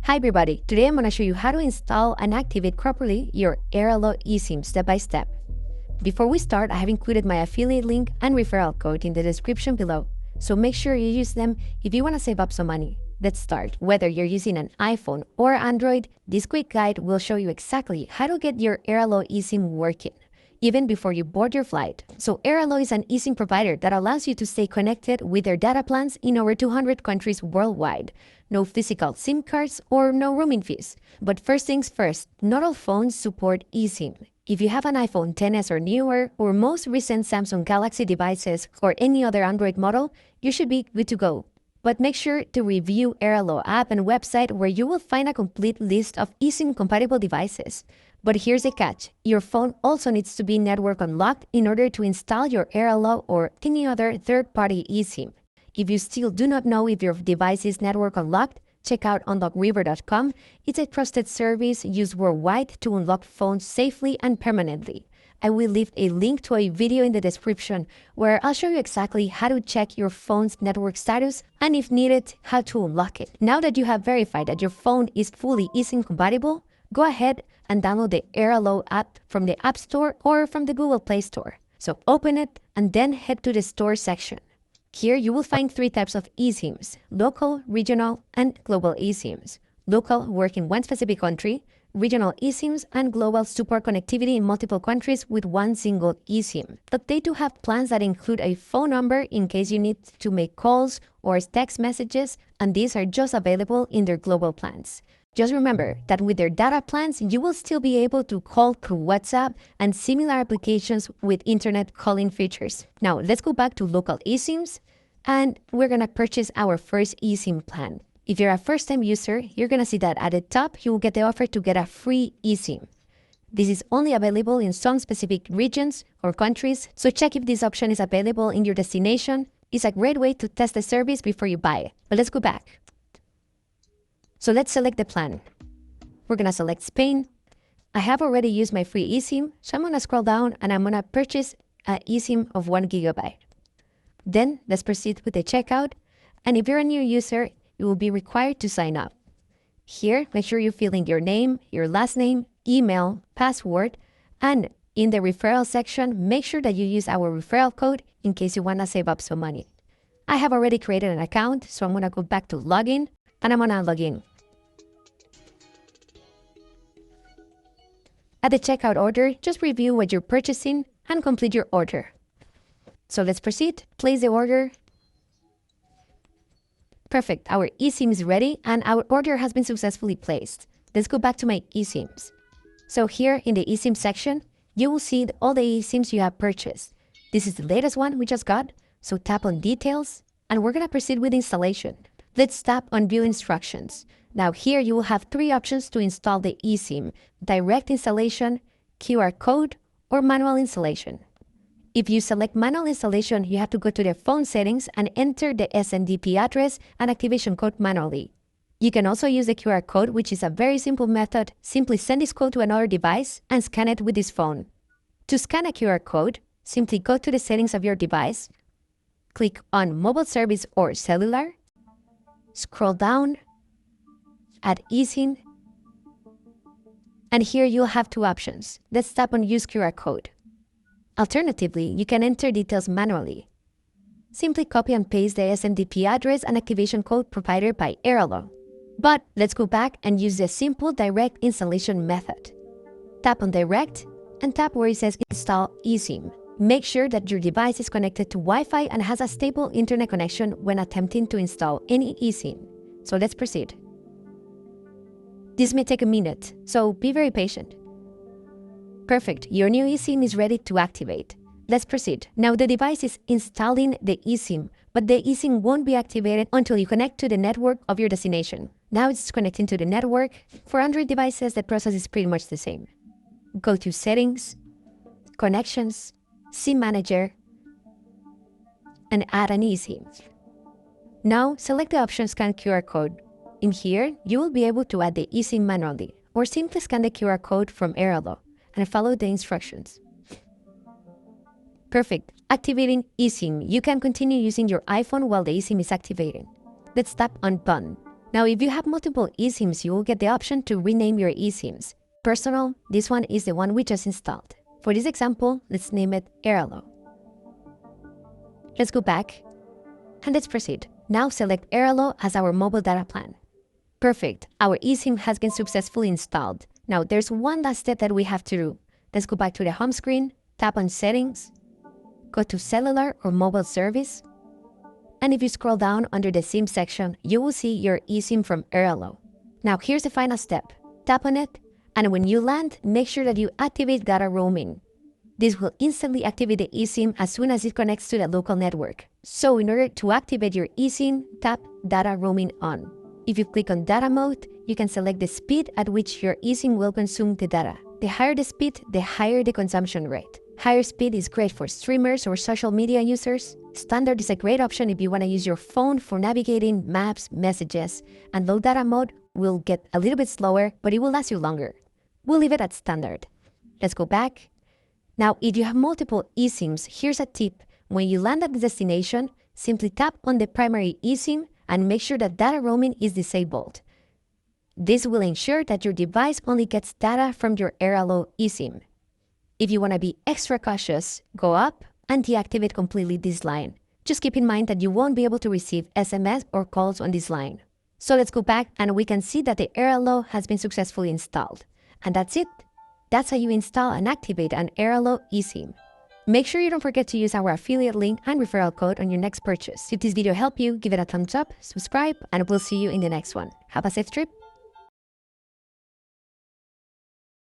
Hi everybody, today I'm going to show you how to install and activate properly your Airalo eSIM step by step. Before we start, I have included my affiliate link and referral code in the description below, so make sure you use them if you want to save up some money. Let's start. Whether you're using an iPhone or Android, this quick guide will show you exactly how to get your Airalo eSIM working, even before you board your flight. So Airalo is an eSIM provider that allows you to stay connected with their data plans in over 200 countries worldwide. No physical SIM cards or no roaming fees. But first things first, not all phones support eSIM. If you have an iPhone XS or newer, or most recent Samsung Galaxy devices, or any other Android model, you should be good to go. But make sure to review Airalo app and website where you will find a complete list of eSIM compatible devices. But here's the catch. Your phone also needs to be network unlocked in order to install your Airalo or any other third-party eSIM. If you still do not know if your device is network unlocked, check out unlockriver.com. It's a trusted service used worldwide to unlock phones safely and permanently. I will leave a link to a video in the description where I'll show you exactly how to check your phone's network status and, if needed, how to unlock it. Now that you have verified that your phone is fully eSIM compatible, go ahead and download the Airalo app from the App Store or from the Google Play Store. So open it and then head to the Store section. Here you will find three types of eSIMs: local, regional, and global eSIMs. Local work in one specific country, regional eSIMs, and global support connectivity in multiple countries with one single eSIM. But they do have plans that include a phone number in case you need to make calls or text messages, and these are just available in their global plans. Just remember that with their data plans, you will still be able to call through WhatsApp and similar applications with internet calling features. Now, let's go back to local eSIMs, and we're going to purchase our first eSIM plan. If you're a first-time user, you're going to see that at the top, you will get the offer to get a free eSIM. This is only available in some specific regions or countries, so check if this option is available in your destination. It's a great way to test the service before you buy it. But let's go back. So let's select the plan. We're going to select Spain. I have already used my free eSIM, so I'm going to scroll down and I'm going to purchase an eSIM of 1 GB. Then let's proceed with the checkout. And if you're a new user, you will be required to sign up. Here, make sure you fill in your name, your last name, email, password, and in the referral section, make sure that you use our referral code in case you want to save up some money. I have already created an account, so I'm going to go back to login and I'm going to log in. At the checkout order, just review what you're purchasing and complete your order. So let's proceed. Place the order. Perfect. Our eSIM is ready and our order has been successfully placed. Let's go back to my eSIMs. So here in the eSIM section, you will see all the eSIMs you have purchased. This is the latest one we just got. So tap on Details and we're going to proceed with installation. Let's tap on View Instructions. Now here you will have three options to install the eSIM: direct installation, QR code, or manual installation. If you select manual installation, you have to go to the phone settings and enter the SNDP address and activation code manually. You can also use the QR code, which is a very simple method. Simply send this code to another device and scan it with this phone. To scan a QR code, simply go to the settings of your device, click on Mobile Service or Cellular, scroll down, add eSIM, and here you'll have two options. Let's tap on Use QR code. Alternatively, you can enter details manually. Simply copy and paste the SMTP address and activation code provided by Airalo. But let's go back and use the simple direct installation method. Tap on Direct and tap where it says Install eSIM. Make sure that your device is connected to Wi-Fi and has a stable internet connection when attempting to install any eSIM. So let's proceed. This may take a minute, so be very patient. Perfect, your new eSIM is ready to activate. Let's proceed. Now the device is installing the eSIM, but the eSIM won't be activated until you connect to the network of your destination. Now it's connecting to the network. For Android devices, the process is pretty much the same. Go to Settings, Connections, SIM Manager, and add an eSIM. Now select the option Scan QR code. In here, you will be able to add the eSIM manually, or simply scan the QR code from Airalo and follow the instructions. Perfect. Activating eSIM. You can continue using your iPhone while the eSIM is activating. Let's tap on Done. Now, if you have multiple eSIMs, you will get the option to rename your eSIMs. Personal, this one is the one we just installed. For this example, let's name it Airalo. Let's go back and let's proceed. Now select Airalo as our mobile data plan. Perfect, our eSIM has been successfully installed. Now there's one last step that we have to do. Let's go back to the home screen, tap on Settings, go to Cellular or Mobile Service, and if you scroll down under the SIM section, you will see your eSIM from Airalo. Now here's the final step. Tap on it, and when you land, make sure that you activate data roaming. This will instantly activate the eSIM as soon as it connects to the local network. So in order to activate your eSIM, tap Data Roaming On. If you click on Data Mode, you can select the speed at which your eSIM will consume the data. The higher the speed, the higher the consumption rate. Higher speed is great for streamers or social media users. Standard is a great option if you want to use your phone for navigating, maps, messages. And low data mode will get a little bit slower, but it will last you longer. We'll leave it at standard. Let's go back. Now, if you have multiple eSIMs, here's a tip. When you land at the destination, simply tap on the primary eSIM and make sure that data roaming is disabled. This will ensure that your device only gets data from your Airalo eSIM. If you want to be extra cautious, go up and deactivate completely this line. Just keep in mind that you won't be able to receive SMS or calls on this line. So let's go back and we can see that the Airalo has been successfully installed. And that's it. That's how you install and activate an Airalo eSIM. Make sure you don't forget to use our affiliate link and referral code on your next purchase. If this video helped you, give it a thumbs up, subscribe, and we'll see you in the next one. Have a safe trip.